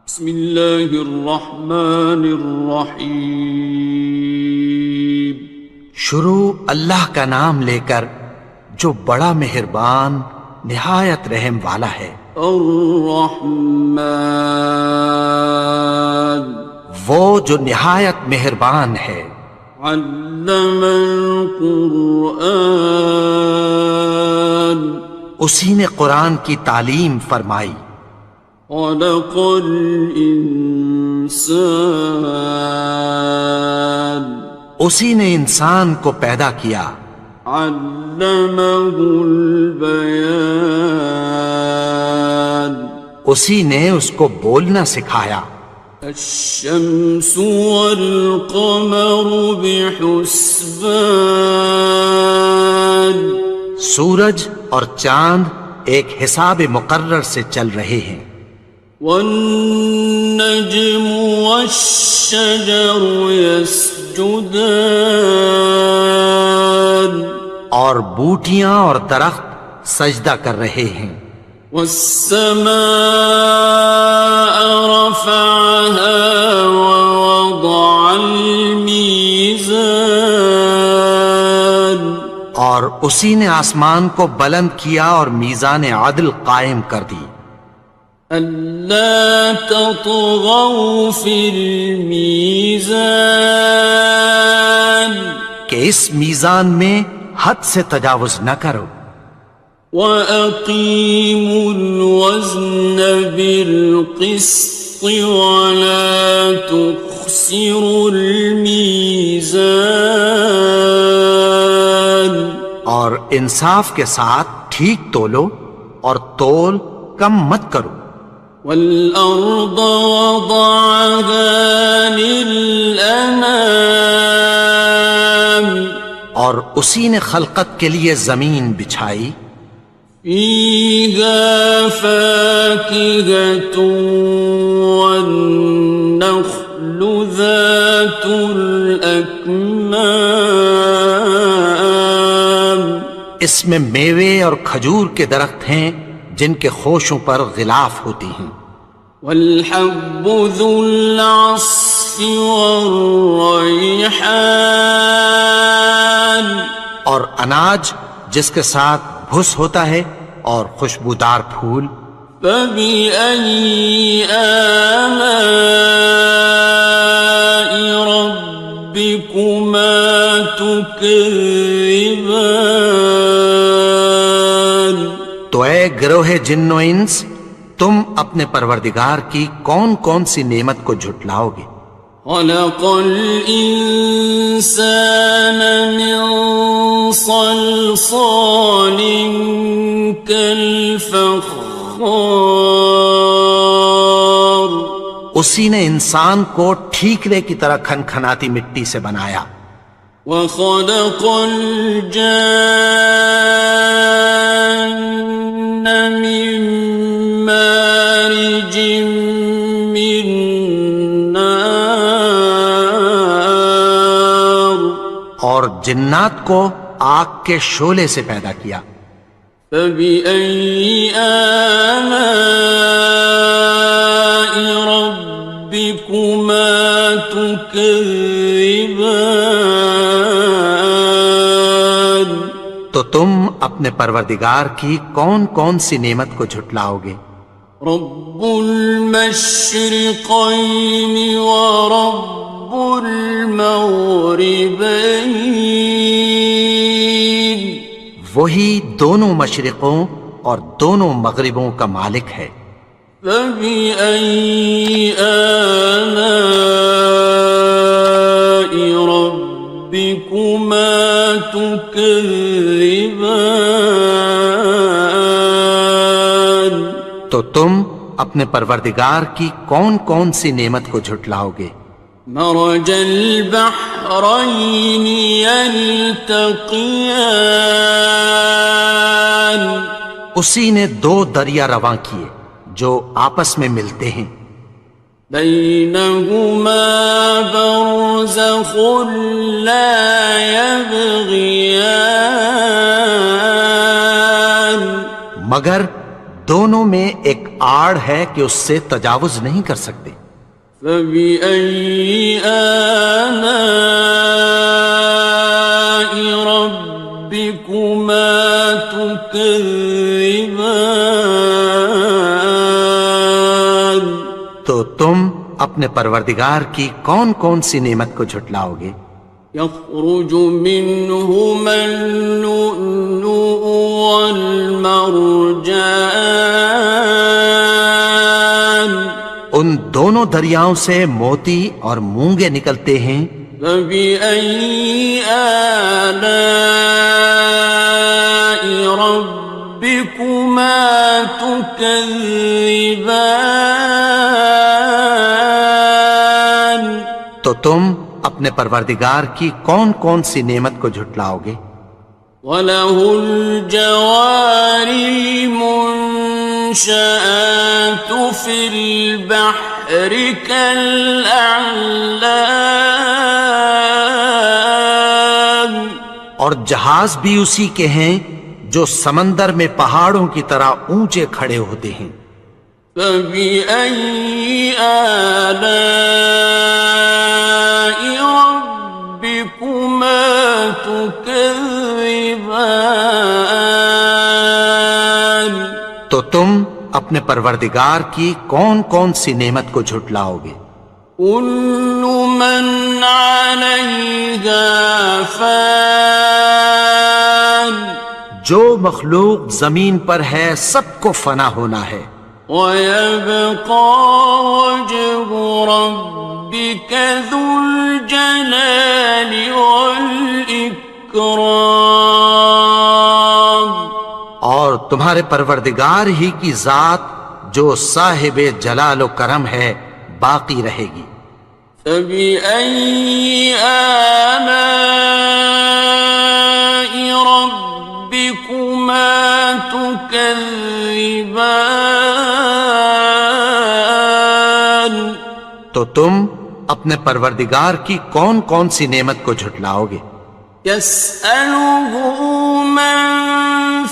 بسم اللہ الرحمن الرحیم۔ شروع اللہ کا نام لے کر جو بڑا مہربان نہایت رحم والا ہے۔ الرحمن، وہ جو نہایت مہربان ہے۔ علم القرآن، اسی نے قرآن کی تعلیم فرمائی۔ خلق الانسان، اسی نے انسان کو پیدا کیا۔ علمہ البیان، اسی نے اس کو بولنا سکھایا۔ الشمس والقمر بحسبان، سورج اور چاند ایک حساب مقرر سے چل رہے ہیں۔ والنجم والشجر يسجدان، اور بوٹیاں اور درخت سجدہ کر رہے ہیں۔ والسماء رفعها ووضع الميزان، اور اسی نے آسمان کو بلند کیا اور میزان عدل قائم کر دی۔ ألا تطغوا في الميزان، کہ اس میزان میں حد سے تجاوز نہ کرو۔ وَأَقِيمُوا الْوَزْنَ بِالْقِسْطِ وَلَا تُخْسِرُوا الْمِيزَانَ، اور انصاف کے ساتھ ٹھیک تولو اور تول کم مت کرو۔ وَالْأَرْضَ وَضَعَهَا لِلْأَنَامِ، اور اسی نے خلقت کے لیے زمین بچھائی۔ فِيهَا فَاكِهَةٌ وَالنَّخْلُ ذَاتُ الْأَكْمَامِ، اس میں میوے اور کھجور کے درخت ہیں جن کے خوشوں پر غلاف ہوتی ہیں۔ وَالْحَبُّ ذُو الْعَصْفِ وَالرَّيْحَانِ، اور اناج جس کے ساتھ بھس ہوتا ہے اور خوشبودار پھول۔ فَبِأَيِّ آلَاءِ رَبِّكُمَا تُكَذِّبَانِ، تو اے گروہ جن و انس، تم اپنے پروردگار کی کون کون سی نعمت کو جھٹلاؤ گے؟ خَلَقَ الْإِنسَانَ مِنْ صَلْصَالٍ كَالْفَخَّارِ، اسی نے انسان کو ٹھیکرے کی طرح کھنکھناتی مٹی سے بنایا۔ وَخَلَقَ الْجَانَّ مِن مَّارِجٍ مِّن نَّارٍ، اور جنات کو آگ کے شعلے سے پیدا کیا۔ فَبِأَيِّ آلَاءِ رَبِّكُمَا تُكَذِّبَانِ، تو تم اپنے پروردگار کی کون کون سی نعمت کو جھٹلاؤ گے؟ رب المشرقین ورب المغربین، وہی دونوں مشرقوں اور دونوں مغربوں کا مالک ہے۔ فَبِأَيِّ آلَاءِ رَبِّكُمَا تُكَذِّبَانِ، تو تم اپنے پروردگار کی کون کون سی نعمت کو جھٹلاؤ گے؟ مرج البحرین یلتقیان، اسی نے دو دریا رواں کیے جو آپس میں ملتے ہیں۔ بینہما برزخ لا یبغیان، مگر دونوں میں ایک آڑ ہے کہ اس سے تجاوز نہیں کر سکتے۔ فبأي آلاء ربكما تكذبان؟ تو تم اپنے پروردگار کی کون کون سی نعمت کو جھٹلاؤ گے؟ يخرج منهما اللؤلؤ والمرجان ان دونوں دریاؤں سے موتی اور مونگے نکلتے ہیں۔ فبأي آلاء ربكما تكذبان؟ تو تم اپنے پروردگار کی کون کون سی نعمت کو جھٹلاؤ گے؟ وَلَهُ الْجَوَارِ الْمُنشَآتُ فِي الْبَحْرِ كَالْأَعْلَامِ، اور جہاز بھی اسی کے ہیں جو سمندر میں پہاڑوں کی طرح اونچے کھڑے ہوتے ہیں۔ فَبِأَيِّ آلَاءِ رَبِّكُمَا تُكَذِّبَانِ؟ تو تم اپنے پروردگار کی کون کون سی نعمت کو جھٹلاؤ گے؟ كُلُّ مَنْ عَلَيْهَا فَانٍ، جو مخلوق زمین پر ہے سب کو فنا ہونا ہے۔ وَيَبْقَى وَجْهُ رَبِّكَ ذُو الْجَلَالِ وَالْإِكْرَامِ، اور تمہارے پروردگار ہی کی ذات جو صاحب جلال و کرم ہے باقی رہے گی۔ فَبِأَيِّ آلَاءِ رَبِّكُمَا تُكَذِّبَانِ؟ تو تم اپنے پروردگار کی کون کون سی نعمت کو جھٹلاؤ گے؟ يَسْأَلُهُ مَن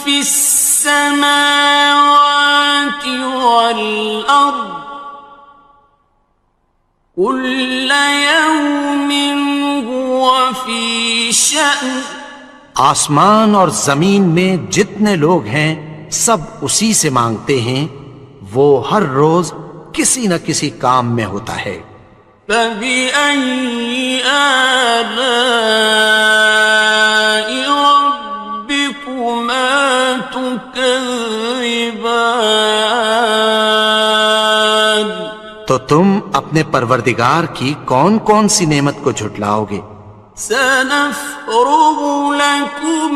فِي السَّمَاوَاتِ وَالْأَرْضِ كُلَّ يَوْمٍ هُوَ فِي شَأْنٍ، آسمان اور زمین میں جتنے لوگ ہیں سب اسی سے مانگتے ہیں، وہ ہر روز کسی نہ کسی کام میں ہوتا ہے۔ فَبِأَيِّ آلَاءِ رَبِّكُمَا تُكَذِّبَانِ؟ تو تم اپنے پروردگار کی کون کون سی نعمت کو جھٹلاؤ گے؟ سَنَفْرُغُ لَكُمْ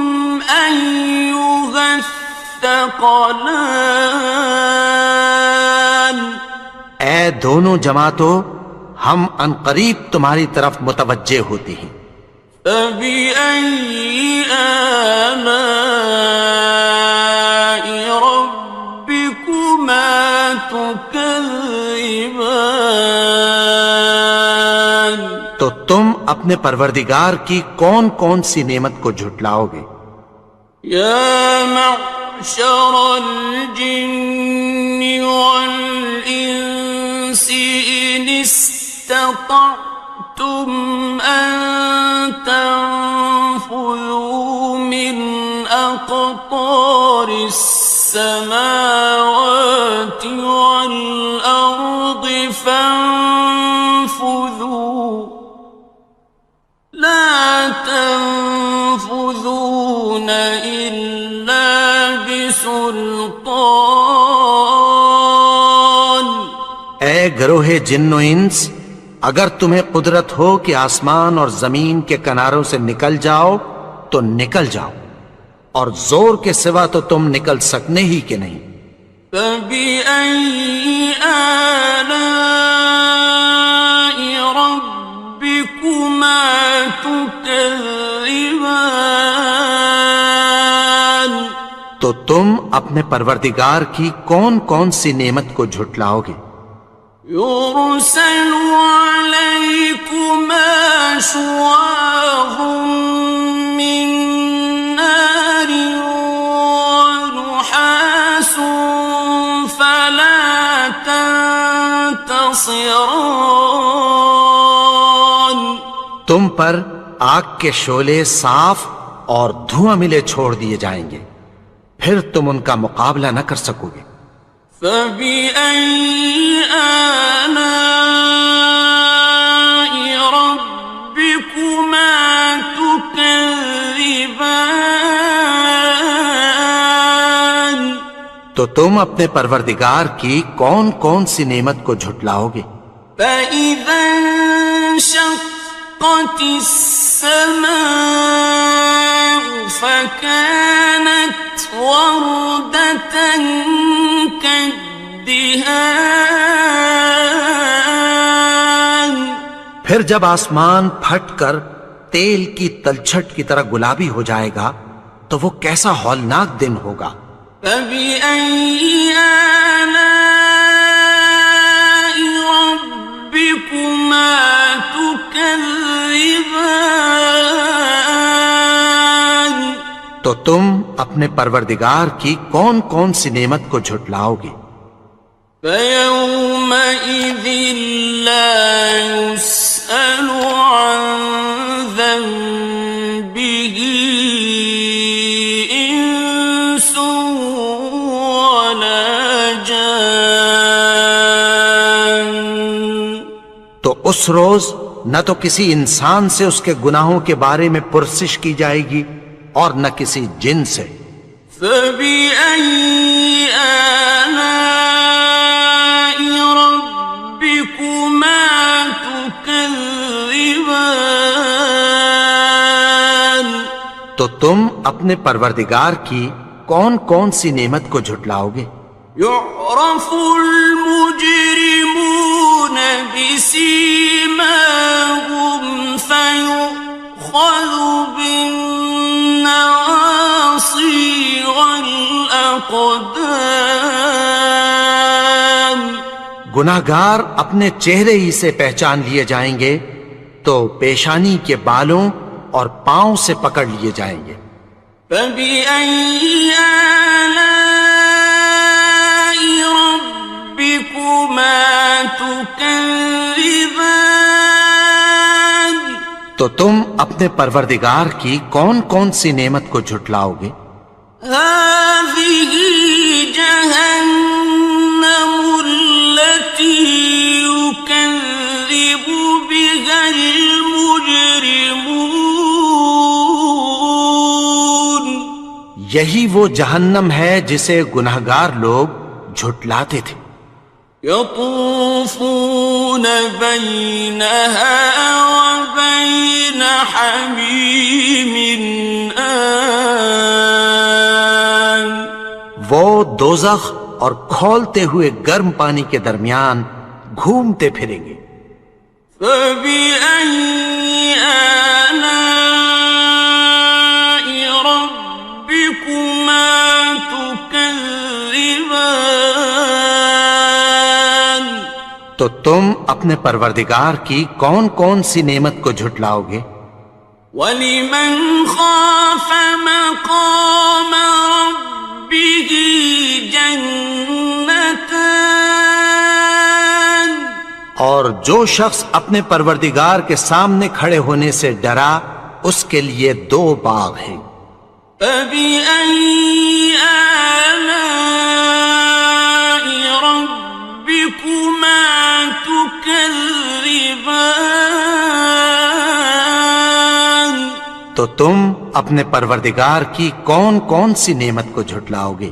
أَيُّهَ الثَّقَلَانِ، اے دونوں جماعتوں ہم عنقریب تمہاری طرف متوجہ ہوتے ہیں۔ فَبِأَيِّ آلَاءِ رَبِّكُمَا تُكَذِّبَانِ؟ تو تم اپنے پروردگار کی کون کون سی نعمت کو جھٹلاؤ گے؟ يَا مَعْشَرَ الْجِنِّ وَالْإِنسِ إِنِ اسْتَطَعْتُمْ أَن تَنفُذُوا مِنْ أَقْطَارِ السَّمَاوَاتِ وَالْأَرْضِ فَانفُذُوا لَا تَنفُذُونَ إِلَّا بِسُلْطَانٍ۔ اے گروہ جن و انس، اگر تمہیں قدرت ہو کہ آسمان اور زمین کے کناروں سے نکل جاؤ تو نکل جاؤ، اور زور کے سوا تو تم نکل سکنے ہی کہ نہیں۔ فَبِأَيِّ آلَاءِ رَبِّكُمَا تُكَذِّبَانِ؟ تو تم اپنے پروردگار کی کون کون سی نعمت کو جھٹلاؤ گے؟ يُرْسَلُ عَلَيْكُمَا شُوَاظٌ مِّن نَّارٍ وَنُحَاسٌ فَلَا خصران. تم پر آگ کے شعلے صاف اور دھواں ملے چھوڑ دیے جائیں گے، پھر تم ان کا مقابلہ نہ کر سکو گے۔ فَبِأَيِّ آلَاءِ رَبِّكُمَا تُكَذِّبَانِ. تو تم اپنے پروردگار کی کون کون سی نعمت کو جھٹلاؤ گے؟ فَإِذَا انشَقَّتِ السَّمَاءُ فَكَانَتْ وَرْدَةً كَالدِّهَانِ. پھر جب آسمان پھٹ کر تیل کی تلچھٹ کی طرح گلابی ہو جائے گا تو وہ کیسا ہولناک دن ہوگا۔ فَبِأَيِّ آلَاءِ رَبِّكُمَا تُكَذِّبَانِ. تو تم اپنے پروردگار کی کون کون سی نعمت کو جھٹلاؤ گے؟ فَيَوْمَئِذٍ لَا يُسْأَلُ عَنْ ذَنبِهِ إِنسٌ وَلَا جَانٌ. تو اس روز نہ تو کسی انسان سے اس کے گناہوں کے بارے میں پرسش کی جائے گی اور نہ کسی جن سے۔ فَبِأَيِّ آلَاءِ رَبِّكُمَا تُكَذِّبَانِ. تو تم اپنے پروردگار کی کون کون سی نعمت کو جھٹلاؤ گے؟ يُعْرَفُ الْمُجْرِمُونَ بِسِيمَاهُمْ فَيُؤْخَذُ بِالنَّوَاصِي وَالْأَقْدَامِ. گناہگار اپنے چہرے ہی سے پہچان لیے جائیں گے تو پیشانی کے بالوں اور پاؤں سے پکڑ لیے جائیں گے۔ فَبِأَيِّ آلَاءِ رَبِّكُمَا تُكَذِّبَانِ. تو تم اپنے پروردگار کی کون کون سی نعمت کو جھٹلاؤ گے؟ هَٰذِهِ جَهَنَّمُ الَّتِي يُكَذِّبُ بِهَا الْمُجْرِمُونَ. یہی وہ جہنم ہے جسے گناہگار لوگ جھٹلاتے تھے۔ يَطُوفُونَ بَيْنَهَا وَبَيْنَ حَمِيمٍ آنٍ. وہ دوزخ اور کھولتے ہوئے گرم پانی کے درمیان گھومتے پھریں گے۔ فَبِأَيِّ آلَاءِ رَبِّكُمَا تُكَذِّبَانِ. تو تم اپنے پروردگار کی کون کون سی نعمت کو جھٹلاؤ گے؟ وَلِمَنْ خَافَ مَقَامَ رَبِّهِ جَنَّتَانِ. اور جو شخص اپنے پروردگار کے سامنے کھڑے ہونے سے ڈرا اس کے لیے دو باغ ہیں۔ فَبِأَيِّ آلَاءِ رَبِّكُمَا تُكَذِّبَانِ. تو تم اپنے پروردگار کی کون کون سی نعمت کو جھٹلاؤ گے؟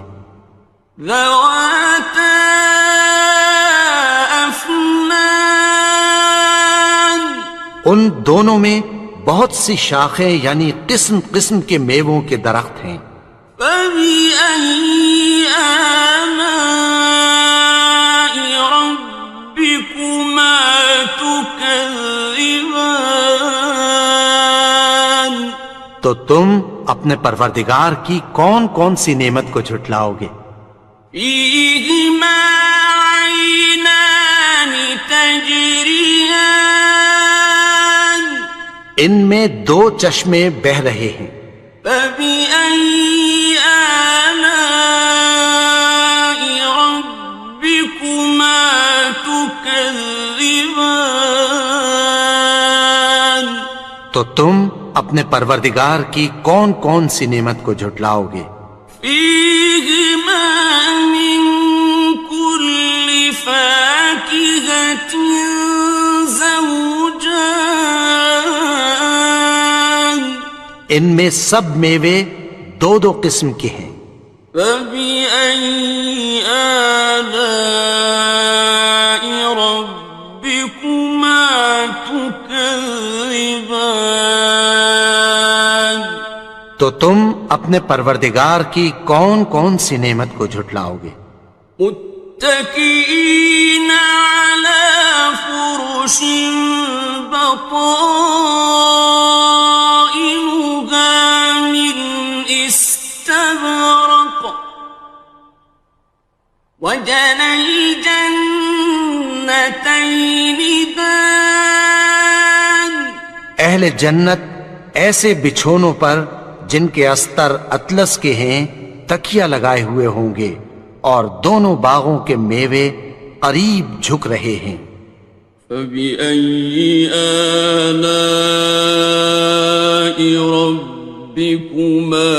ذَوَاتَا أَفْنَانٍ. ان دونوں میں بہت سی شاخیں یعنی قسم قسم کے میووں کے درخت ہیں۔ فَبِأَيِّ آلَاءِ رَبِّكُمَا تُكَذِّبَانِ. تو تم اپنے پروردگار کی کون کون سی نعمت کو جھٹلاؤ گے؟ فِيهِمَا عَيْنَانِ تَجْرِيَانِ. ان میں دو چشمے بہہ رہے ہیں۔ فَبِأَيِّ آلَاءِ رَبِّكُمَا تُكَذِّبَانِ. تكذبان تو تم اپنے پروردگار کی کون کون سی نعمت کو جھٹلاؤ گے؟ فيهما من كل فاكهة زوجان ان میں سب میوے دو دو قسم کے ہیں۔ فبأي آلاء ربكما تكذبان تو تم اپنے پروردگار کی کون کون سی نعمت کو جھٹلاؤ گے؟ متكئين على فرش بطائنها من استبرق وجنى الجنتين دان اہل جنت ایسے بچھونوں پر جن کے استر اطلس کے ہیں تکیہ لگائے ہوئے ہوں گے، اور دونوں باغوں کے میوے قریب جھک رہے ہیں۔ فبأي آلاء ربكما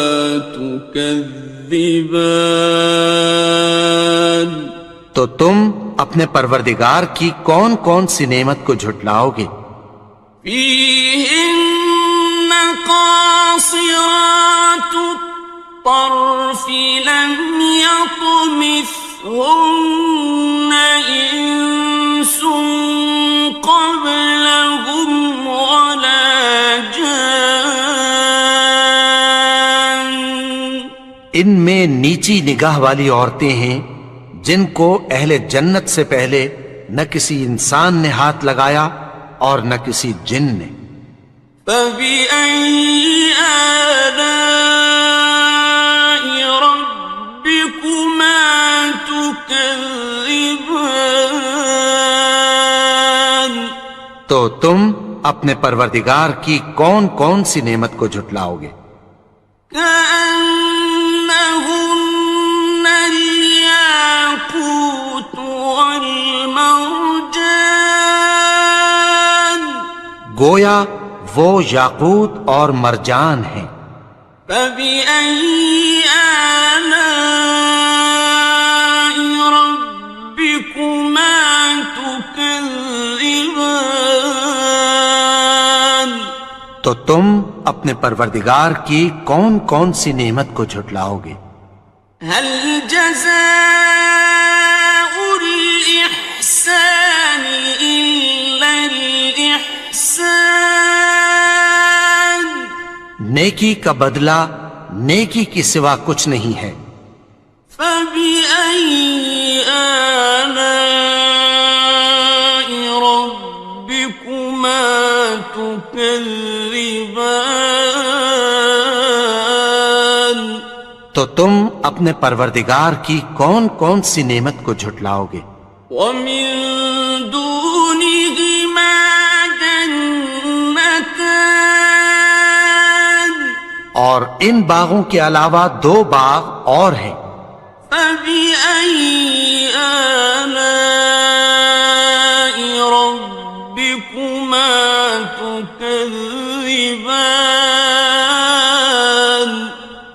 تكذبان تو تم اپنے پروردگار کی کون کون سی نعمت کو جھٹلاؤ گے؟ فيهن قاصرات الطرف لم يطمثهن إنس قبلهم ولا جان ان میں نیچی نگاہ والی عورتیں ہیں جن کو اہل جنت سے پہلے نہ کسی انسان نے ہاتھ لگایا اور نہ کسی جن نے۔ فبأي آلاء ربكما تكذبان تو تم اپنے پروردگار کی کون کون سی نعمت کو جھٹلاؤ گے؟ كأنهن الياقوت والمرجان گویا وہ یاقوت اور مرجان ہیں۔ فبأي آلاء ربكما تكذبان تو تم اپنے پروردگار کی کون کون سی نعمت کو جھٹلاؤ گے؟ هل جزاء الإحسان إلا الإحسان نیکی کا بدلہ نیکی کی سوا کچھ نہیں ہے۔ فبأي آلاء ربكما تكذبان تو تم اپنے پروردگار کی کون کون سی نعمت کو جھٹلاؤ گے؟ ومن دونهما جنتان اور ان باغوں کے علاوہ دو باغ اور ہیں۔ فبأي آلاء ربكما تكذبان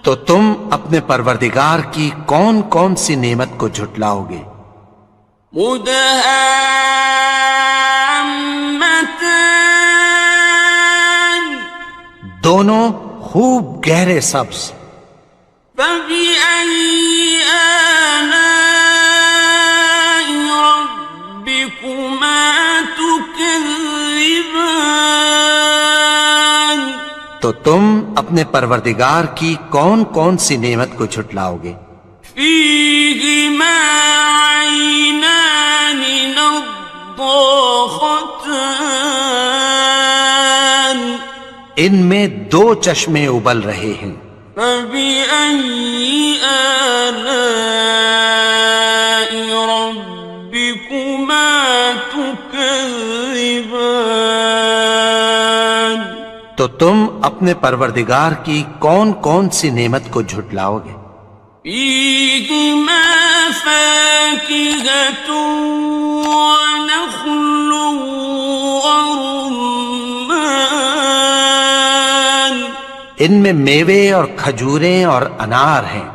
تو تم اپنے پروردگار کی کون کون سی نعمت کو جھٹلاؤ گے؟ مدهامتان دونوں خوب گہرے سبز۔ فبأي آلاء ربكما تكذبان تو تم اپنے پروردگار کی کون کون سی نعمت کو جھٹلاؤ گے؟ فيهما عينان نضاختان ان میں دو چشمے ابل رہے ہیں۔ فبأي آلاء ربكما تكذبان تو تم اپنے پروردگار کی کون کون سی نعمت کو جھٹلاؤ گے؟ فيهما فاكهة ونخل ورمان ان میں میوے اور کھجوریں اور انار ہیں.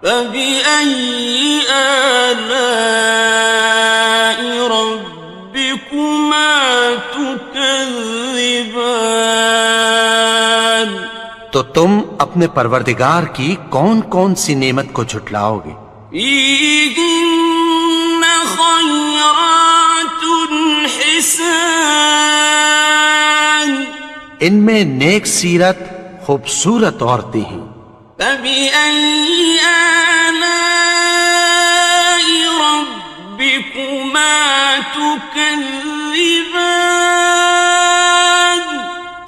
فبأي آلاء ربكما تكذبان تو تم اپنے پروردگار کی کون کون سی نعمت کو جھٹلاؤ گے؟ فيهن خيرات حسان ان میں نیک سیرت خوبصورت عورتیں ہیں. فبأي آلاء ربكما تكذبان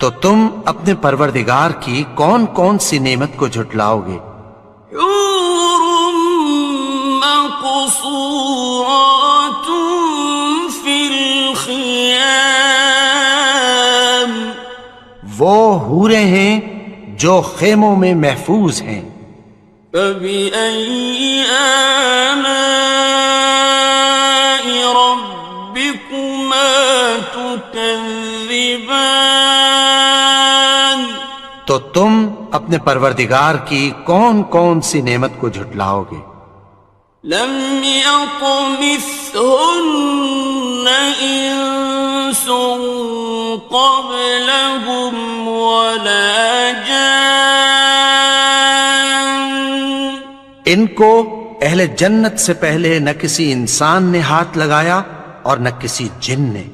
تو تم اپنے پروردگار کی کون کون سی نعمت کو جھٹلاؤ گے؟ حور مقصورات في الخيام وہ حوریں ہیں جو خیموں میں محفوظ ہیں. فبأي آلاء ربكما تكذبان تو تم اپنے پروردگار کی کون کون سی نعمت کو جھٹلاؤ گے؟ لم يطمثهن إنس قبلهم ولا جان ان کو اہل جنت سے پہلے نہ کسی انسان نے ہاتھ لگایا اور نہ کسی جن نے.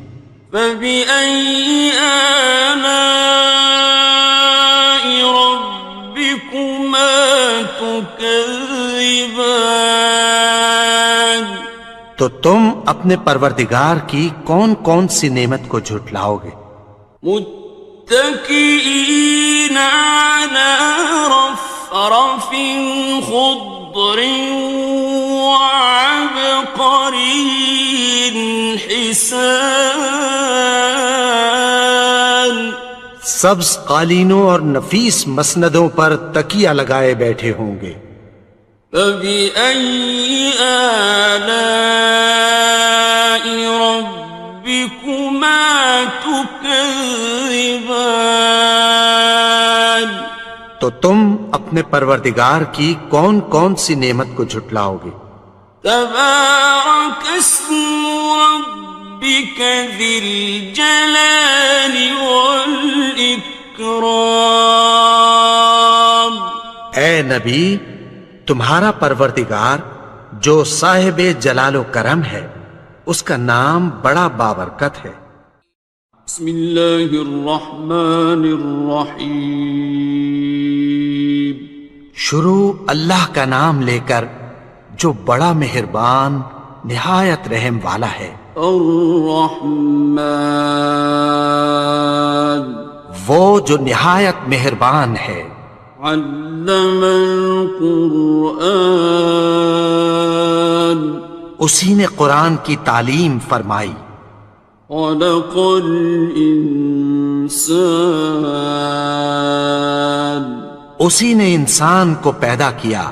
فبأي آلاء ربكما تكذبان تو تم اپنے پروردگار کی کون کون سی نعمت کو جھٹلاؤ گے؟ متكئين على رفرف خضر وعبقري حسان سبز قالینوں اور نفیس مسندوں پر تکیہ لگائے بیٹھے ہوں گے. فبأي آلاء ربكما تكذبان تو تم اپنے پروردگار کی کون کون سی نعمت کو جھٹلاؤ گے؟ تبارك اسم ربك ذي الجلال والإكرام اے نبی، تمہارا پروردگار جو صاحب جلال و کرم ہے اس کا نام بڑا بابرکت ہے. بسم اللہ الرحمن الرحیم شروع اللہ کا نام لے کر جو بڑا مہربان نہایت رحم والا ہے. الرحمن وہ جو نہایت مہربان ہے. علم القرآن اسی نے قرآن کی تعلیم فرمائی. خلق الانسان اسی نے انسان کو پیدا کیا.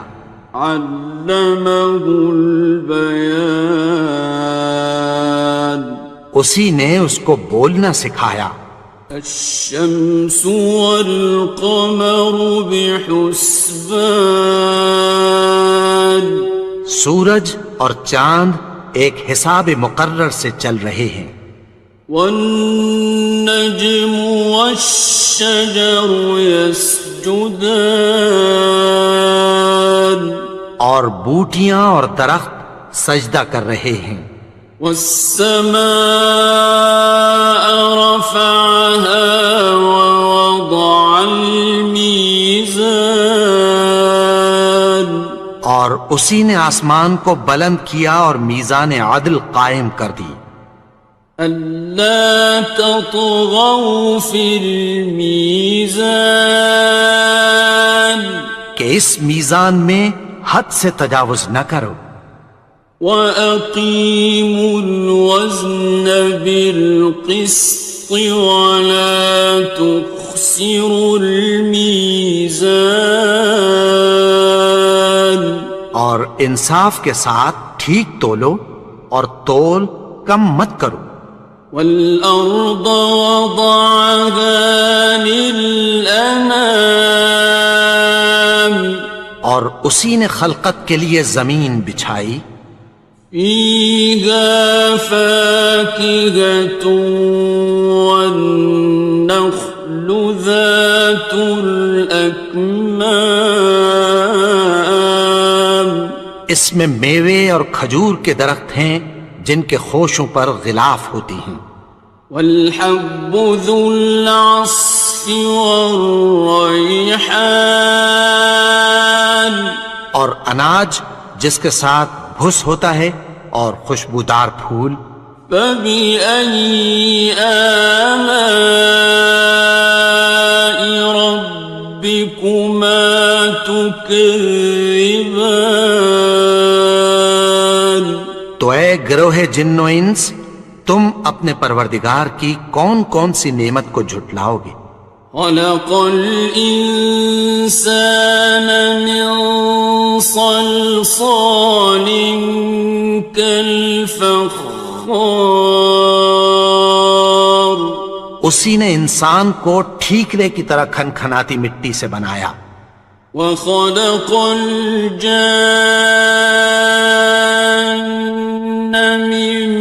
علمہ البیان اسی نے اس کو بولنا سکھایا. الشمس والقمر بحسبان سورج اور چاند ایک حساب مقرر سے چل رہے ہیں. والنجم والشجر يسجدان اور بوٹیاں اور درخت سجدہ کر رہے ہیں. والسماء رفعها ووضع الميزان اور اسی نے آسمان کو بلند کیا اور میزان عدل قائم کر دی. ألا تطغوا في الميزان کہ اس میزان میں حد سے تجاوز نہ کرو. وَأَقِيمُوا الْوَزْنَ بِالْقِسْطِ وَلَا تُخْسِرُوا الْمِيزَانَ اور انصاف کے ساتھ ٹھیک تولو اور تول کم مت کرو. والأرض وضعها للأنام اور اسی نے خلقت کے لیے زمین بچھائی. فيها فاكهة والنخل ذات الأكمام اس میں میوے اور کھجور کے درخت ہیں جن کے خوشوں پر غلاف ہوتی ہیں. والحب ذو العصف والريحان اور اناج جس کے ساتھ بھس ہوتا ہے اور خوشبودار پھول. فبأي آلاء ربكما تكذبان تو اے گروہ جن و انس، تم اپنے پروردگار کی کون کون سی نعمت کو جھٹلاؤ گے؟ خلق الإنسان من صلصال كالفخار اسی نے انسان کو ٹھیکرے کی طرح کھنکھناتی مٹی سے بنایا. وخلق الجان من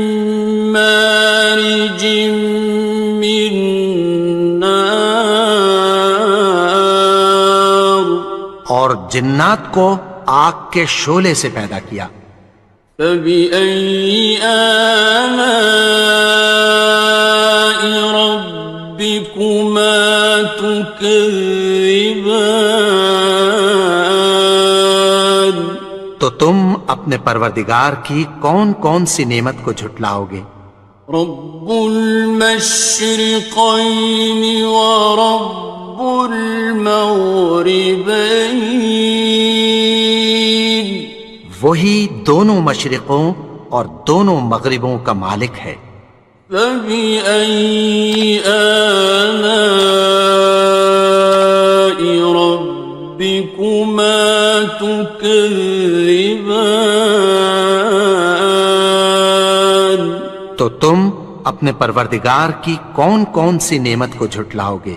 مارج من نار اور جنات کو آگ کے شعلے سے پیدا کیا. فبأي آلاء ربكما تكذبان تو تم اپنے پروردگار کی کون کون سی نعمت کو جھٹلاؤ گے؟ رب المشرقين ورب المغربين وہی دونوں مشرقوں اور دونوں مغربوں کا مالک ہے. فبأي آلاء ربكما تكذبان تو تم اپنے پروردگار کی کون کون سی نعمت کو جھٹلاؤ گے؟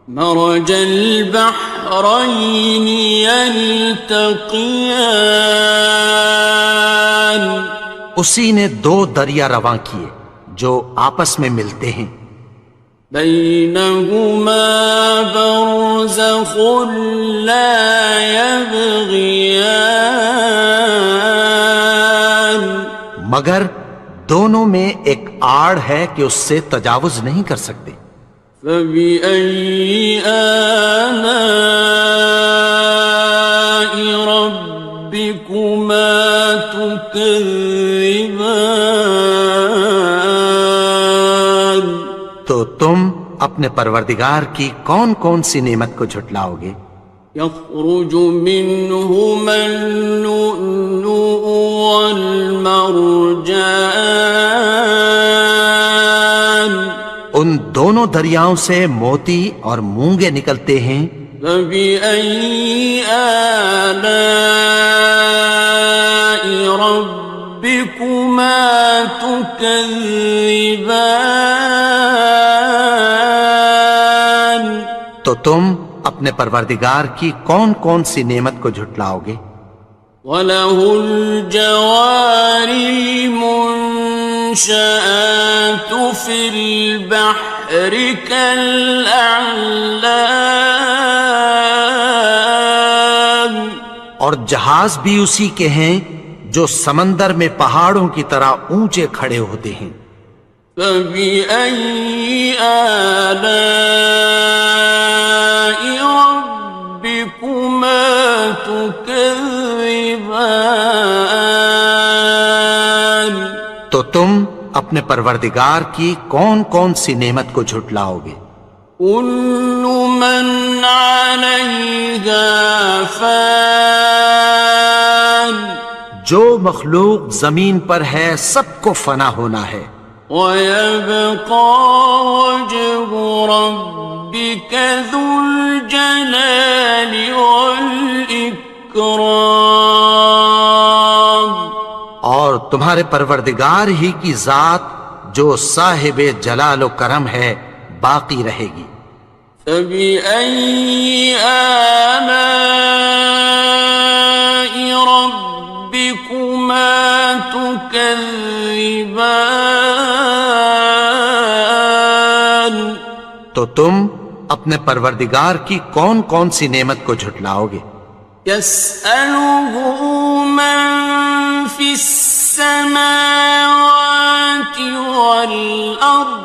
مرج البحرين يلتقيان اسی نے دو دریا رواں کیے جو آپس میں ملتے ہیں. بينهما برزخ لا يبغيان مگر دونوں میں ایک آڑ ہے کہ اس سے تجاوز نہیں کر سکتے. فبأي آلاء ربكما تكذبان تو تم اپنے پروردگار کی کون کون سی نعمت کو جھٹلاؤ گے؟ يخرج منهما اللؤلؤ والمرجان ان دونوں دریاؤں سے موتی اور مونگے نکلتے ہیں. فبأي آلاء ربكما تكذبان تو تم اپنے پروردگار کی کون کون سی نعمت کو جھٹلاؤ گے؟ وَلَهُ الْجَوَارِ الْمُنشَآتُ فِي الْبَحْرِ كَالْأَعْلَامِ اور جہاز بھی اسی کے ہیں جو سمندر میں پہاڑوں کی طرح اونچے کھڑے ہوتے ہیں. فَبِأَيِّ آلَاءِ رَبِّكُمَا تُكَذِّبَانِ تو تم اپنے پروردگار کی کون کون سی نعمت کو جھٹلاؤ گے؟ كُلُّ مَنْ عَلَيْهَا فَانٍ جو مخلوق زمین پر ہے سب کو فنا ہونا ہے. وَيَبْقَى وَجْهُ رَبِّكَ ذُو الْجَلَالِ وَالْإِكْرَامِ تمہارے پروردگار ہی کی ذات جو صاحب جلال و کرم ہے باقی رہے گی۔ فَبِأَيِّ آلَاءِ رَبِّكُمَا تُكَذِّبَانِ؟ تو تم اپنے پروردگار کی کون کون سی نعمت کو جھٹلاؤ گے؟ يَسْأَلُهُ مَن فِي السَّمَاوَاتِ وَالْأَرْضِ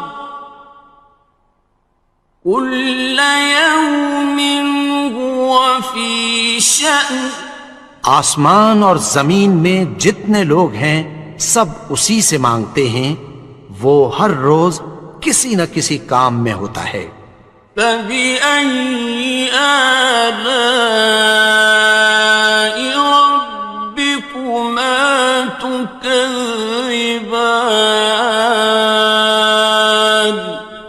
كُلَّ يَوْمٍ هُوَ فِي شَأْنٍ۔ آسمان اور زمین میں جتنے لوگ ہیں سب اسی سے مانگتے ہیں، وہ ہر روز کسی نہ کسی کام میں ہوتا ہے۔ فَبِأَيِّ آلَاءِ رَبِّكُمَا تُكَذِّبَانِ؟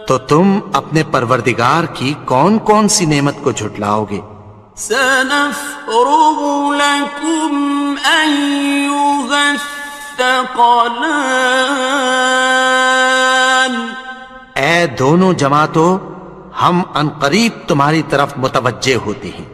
تو تم اپنے پروردگار کی کون کون سی نعمت کو جھٹلاؤ گے؟ سَنَفْرُغُ لَكُمْ أَيُّهَ الثَّقَلَانِ۔ اے دونوں جماعتوں، ہم عنقریب تمہاری طرف متوجہ ہوتے ہیں۔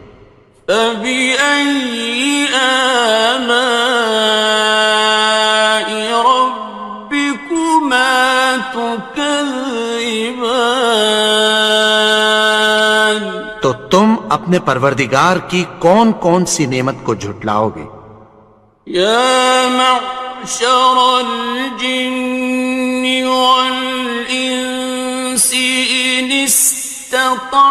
فَبِأَيِّ آلَاءِ رَبِّكُمَا تُكَذِّبَانِ؟ تو تم اپنے پروردگار کی کون کون سی نعمت کو جھٹلاؤ گے؟ یا معشر الجن والانس ان استطعتم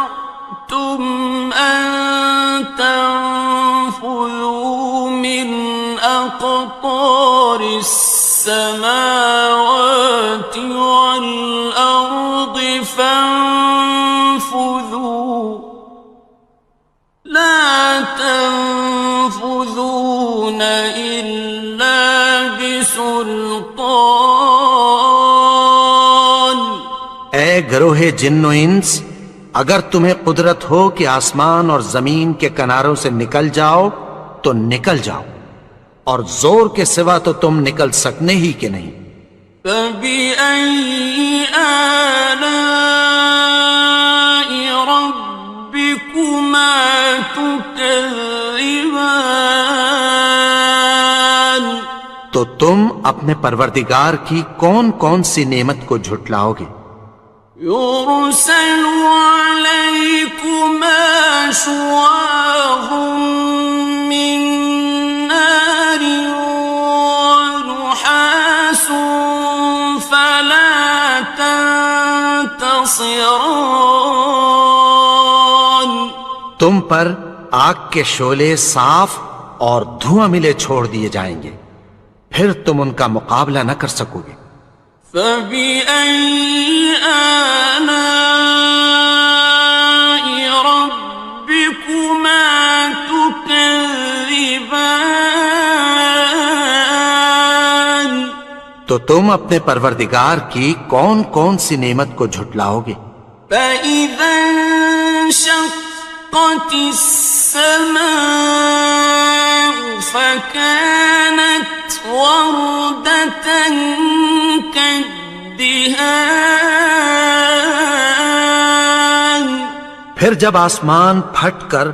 ان تنفذوا من اقطار السماوات والارض فانفذوا لا تنفذون إلا بسلطان۔ اے گروہ جن و انس، اگر تمہیں قدرت ہو کہ آسمان اور زمین کے کناروں سے نکل جاؤ تو نکل جاؤ، اور زور کے سوا تو تم نکل سکنے ہی کہ نہیں۔ فَبِأَيِّ آلَاءِ رَبِّكُمَا تُكَذِّبَانِ؟ تو تم اپنے پروردگار کی کون کون سی نعمت کو جھٹلاؤ گے؟ يُرْسَلُ عَلَيْكُمَا شُوَاظٌ مِّن نَّارٍ وَنُحَاسٌ فَلَا تَنتَصِرَانِ؟ تم پر آگ کے شعلے صاف اور دھواں ملے چھوڑ دیے جائیں گے، پھر تم ان کا مقابلہ نہ کر سکو گے۔ فَبِأَيِّ آلَاءِ رَبِّكُمَا تُكَذِّبَانِ؟ تو تم اپنے پروردگار کی کون کون سی نعمت کو جھٹلاؤ گے؟ فَإِذَا انشَقَّتِ السَّمَاءُ فَكَانَتْ وَرْدَةً كَالدِّهَانِ؟ پھر جب آسمان پھٹ کر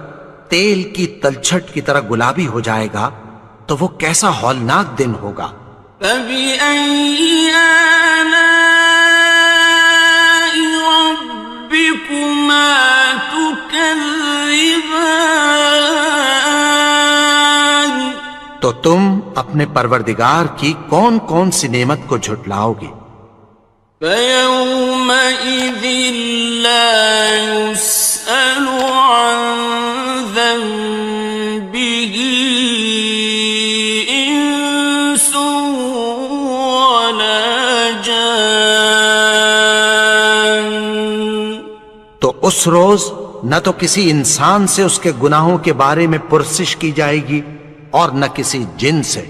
تیل کی تلچھٹ کی طرح گلابی ہو جائے گا تو وہ کیسا ہولناک دن ہوگا۔ فَبِأَيِّ آلَاءِ رَبِّكُمَا تُكَذِّبَانِ؟ تو تم اپنے پروردگار کی کون کون سی نعمت کو جھٹلاؤ گے؟ فَيَوْمَئِذٍ لَا يُسْأَلُ عَن ذَنبِهِ إِنسٌ وَلَا جَانٌ۔ تو اس روز نہ تو کسی انسان سے اس کے گناہوں کے بارے میں پرسش کی جائے گی اور نہ کسی جن سے۔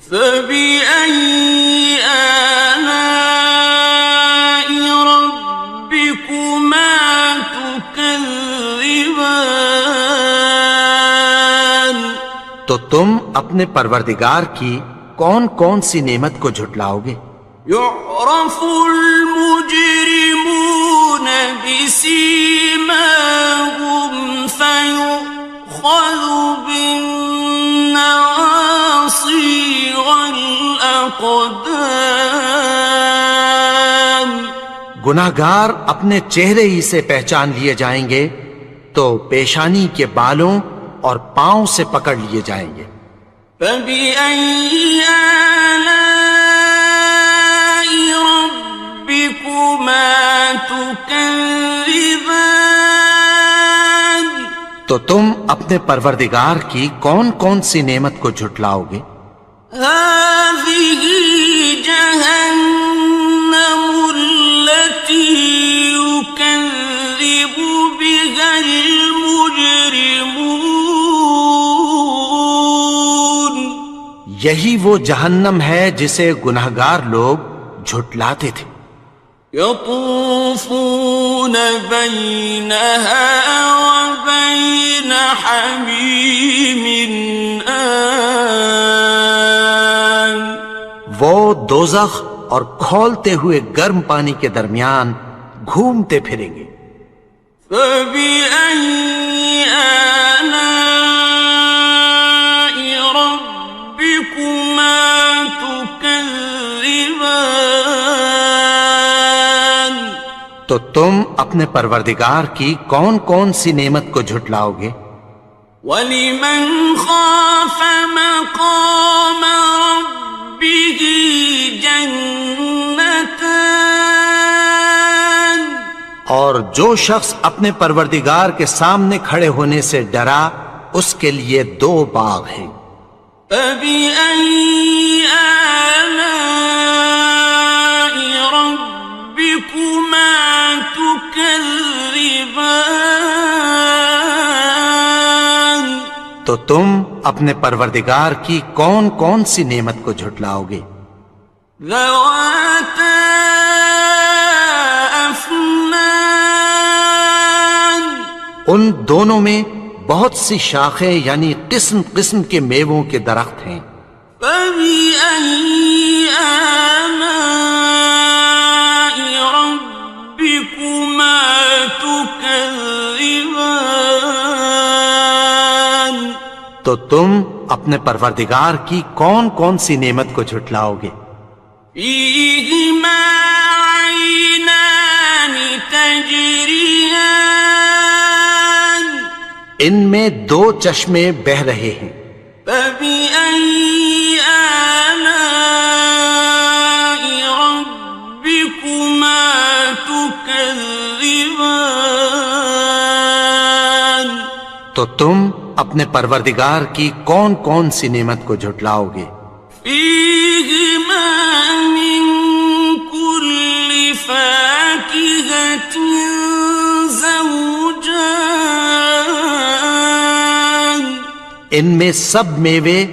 فَبِأَيِّ آلَاءِ رَبِّكُمَا تُكَذِّبَانِ؟ تو تم اپنے پروردگار کی کون کون سی نعمت کو جھٹلاؤ گے؟ يعرف المجرمون بسيماهم فيؤخذ بالنواصي والأقدام گناہگار اپنے چہرے ہی سے پہچان لیے جائیں گے تو پیشانی کے بالوں اور پاؤں سے پکڑ لیے جائیں گے۔ فَبِأَيِّ آلَاءِ رَبِّكُمَا تُكَذِّبَانِ تو تم اپنے پروردگار کی کون کون سی نعمت کو جھٹلاؤ گے؟ هَٰذِهِ جَهَنَّمُ الَّتِي يُكَذِّبُ بِهَا الْمُجْرِمُونَ یہی وہ جہنم ہے جسے گناہگار لوگ جھٹلاتے تھے۔ يطوفون بينها وبين حميم آن وہ دوزخ اور کھولتے ہوئے گرم پانی کے درمیان گھومتے پھریں گے۔ فبأي آلاء ربكما تكذبان تو تم اپنے پروردگار کی کون کون سی نعمت کو جھٹلاؤ گے؟ وَلِمَنْ خَافَ مَقَامَ رَبِّهِ جَنَّتَانِ اور جو شخص اپنے پروردگار کے سامنے کھڑے ہونے سے ڈرا اس کے لیے دو باغ ہیں۔ فَبِأَيِّ آلَاءِ رَبِّكُمَا تُكَذِّبَانِ تو تم اپنے پروردگار کی کون کون سی نعمت کو جھٹلاؤ گے؟ ذَوَاتَا أَفْنَانٍ ان دونوں میں بہت سی شاخیں یعنی قسم قسم کے میووں کے درخت ہیں۔ فَبِأَيِّ آلَاءِ رَبِّكُمَا تُكَذِّبَانِ تو تم اپنے پروردگار کی کون کون سی نعمت کو جھٹلاؤ گے؟ فِيهِمَا عَيْنَانِ تَجْرِيَانِ ان میں دو چشمے بہہ رہے ہیں۔ فَبِأَيِّ آلَاءِ رَبِّكُمَا تُكَذِّبَانِ تو تم اپنے پروردگار کی کون کون سی نعمت کو جھٹلاؤ گے؟ فِيهِمَا مِن كُلِّ فَاكِهَةٍ زَوْجَانِ ان میں سب میوے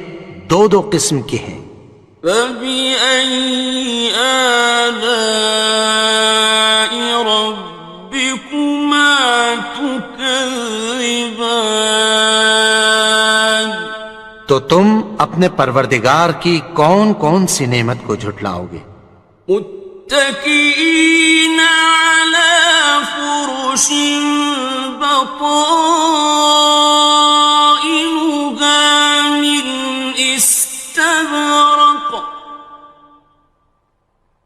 دو دو قسم کے ہیں۔ فَبِأَيِّ آلَاءِ رَبِّكُمَا تُكَذِّبَانِ تو تم اپنے پروردگار کی کون کون سی نعمت کو جھٹلاؤ گے؟ متكئين على فرش بطائنها من استبرق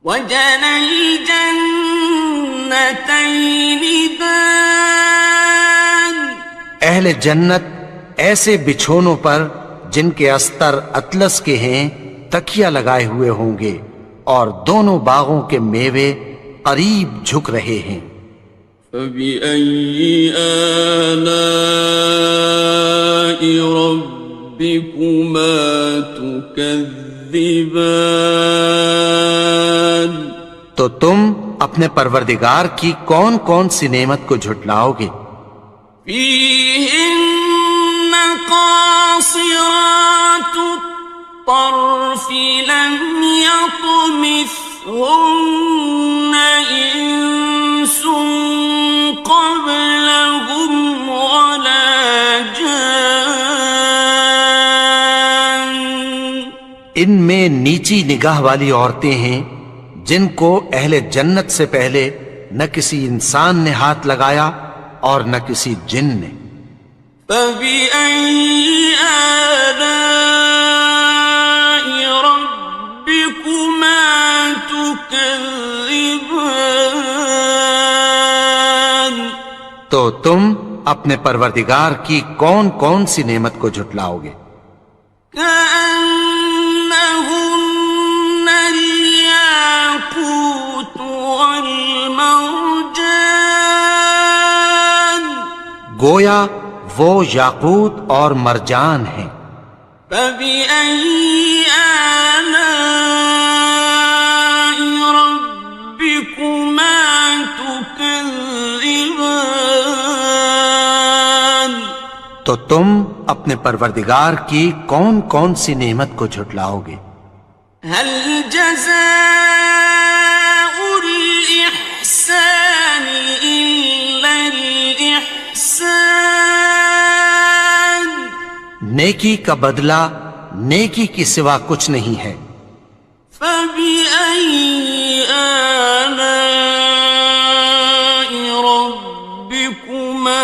وجنى الجنتين دان اہل جنت ایسے بچھونوں پر جن کے استر اطلس کے ہیں تکیہ لگائے ہوئے ہوں گے اور دونوں باغوں کے میوے قریب جھک رہے ہیں۔ فَبِأَيِّ آلَاءِ رَبِّكُمَا تُكَذِّبَانِ تو تم اپنے پروردگار کی کون کون سی نعمت کو جھٹلاؤ گے؟ فِيهِنَّ قَاصِرَاتُ الطَّرْفِ لَمْ يَطْمِثْهُنَّ إِنسٌ قَبْلَهُمْ وَلَا جَانٌّ ان میں نیچی نگاہ والی عورتیں ہیں جن کو اہل جنت سے پہلے نہ کسی انسان نے ہاتھ لگایا اور نہ کسی جن نے. فَبِأَيِّ آلَاءِ رَبِّكُمَا تُكَذِّبَانِ تو تم اپنے پروردگار کی کون کون سی نعمت کو جھٹلاؤ گے؟ كأنهن الياقوت والمرجان گویا وہ یاقوت اور مرجان ہیں. فبأي آلاء ربكما تكذبان تو تم اپنے پروردگار کی کون کون سی نعمت کو جھٹلاؤ گے؟ هل جزاء الإحسان إلا الإحسان نیکی کا بدلہ نیکی کی سوا کچھ نہیں ہے. فبأي آلاء ربكما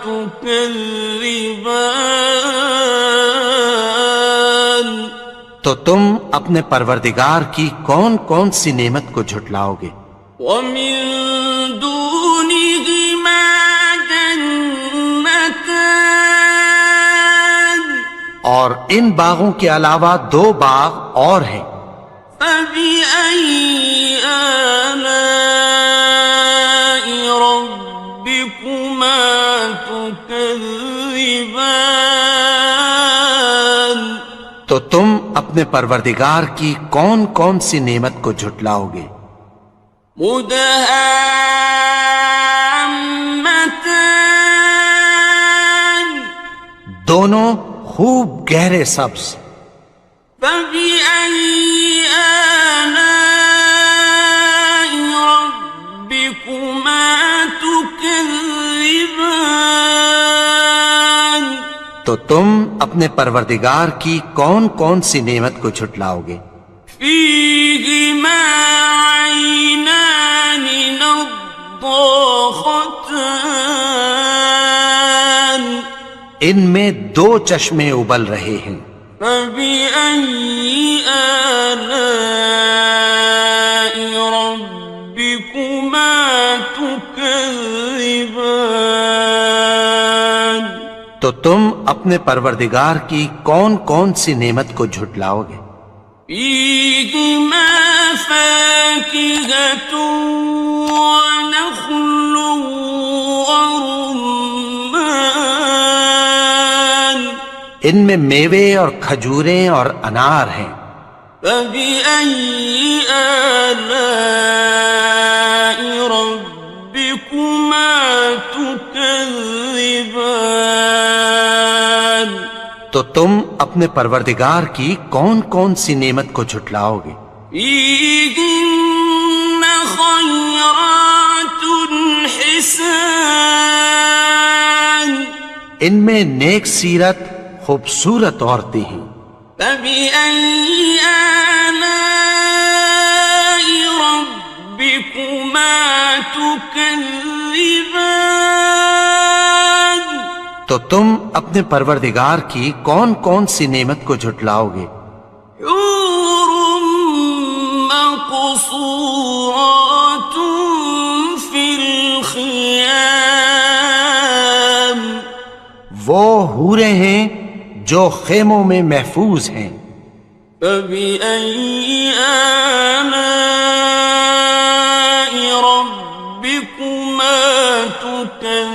تكذبان تو تم اپنے پروردگار کی کون کون سی نعمت کو جھٹلاؤ گے؟ ومن دونهما جنتان اور ان باغوں کے علاوہ دو باغ اور ہیں. فبأي آلاء ربكما تكذبان تو تم اپنے پروردگار کی کون کون سی نعمت کو جھٹلاؤ گے؟ مدهامتان دونوں خوب گہرے سبز. فبأي آلاء ربكما تكذبان تو تم اپنے پروردگار کی کون کون سی نعمت کو جھٹلاؤ گے؟ فيهما عينان نضاختان ان میں دو چشمے ابل رہے ہیں. فبأي آلاء ربكما تكذبان تو تم اپنے پروردگار کی کون کون سی نعمت کو جھٹلاؤ گے؟ فيهما فاكهة ونخل ورمان ان میں میوے اور کھجوریں اور انار ہیں. فبأي آلاء ربكما تكذبان تو تم اپنے پروردگار کی کون کون سی نعمت کو جھٹلاؤ گے؟ فيهن خيرات حسان ان میں نیک سیرت خوبصورت عورتیں ہیں. فبأي آلاء ربكما تكذبان تو تم اپنے پروردگار کی کون کون سی نعمت کو جھٹلاؤ گے؟ حور مقصورات في الخيام وہ حوریں ہیں جو خیموں میں محفوظ ہیں. فبأي آلاء ربكما تكذبان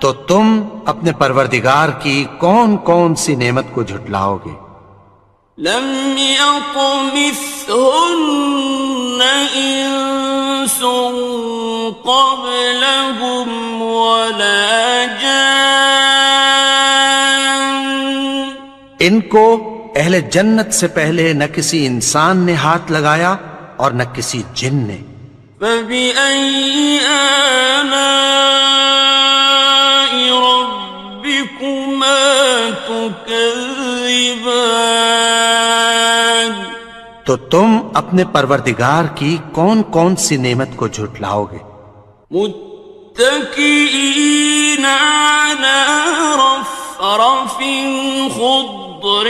تو تم اپنے پروردگار کی کون کون سی نعمت کو جھٹلاؤ گے؟ لم يطمثهن إنس قبلهم ولا جان ان کو اہل جنت سے پہلے نہ کسی انسان نے ہاتھ لگایا اور نہ کسی جن نے. فبأي آلاء ربكما تكذبان تو تم اپنے پروردگار کی کون کون سی نعمت کو جھٹلاؤ گے؟ متكئين على رفرف خضر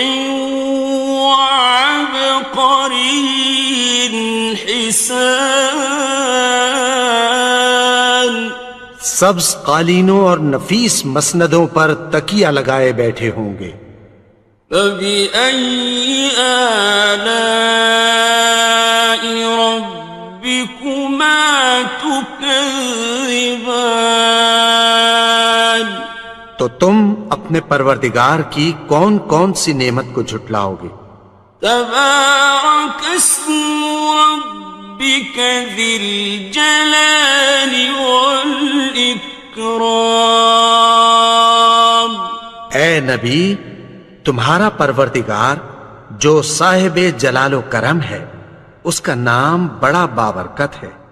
وعبقري حسان سبز قالینوں اور نفیس مسندوں پر تکیہ لگائے بیٹھے ہوں گے۔ فبأي آلاء ربكما تكذبان تو تم اپنے پروردگار کی کون کون سی نعمت کو جھٹلاؤ گے؟ تبارك اسم ربك ذي الجلال والإكرام اے نبی، تمہارا پروردگار جو صاحب جلال و کرم ہے، اس کا نام بڑا بابرکت ہے۔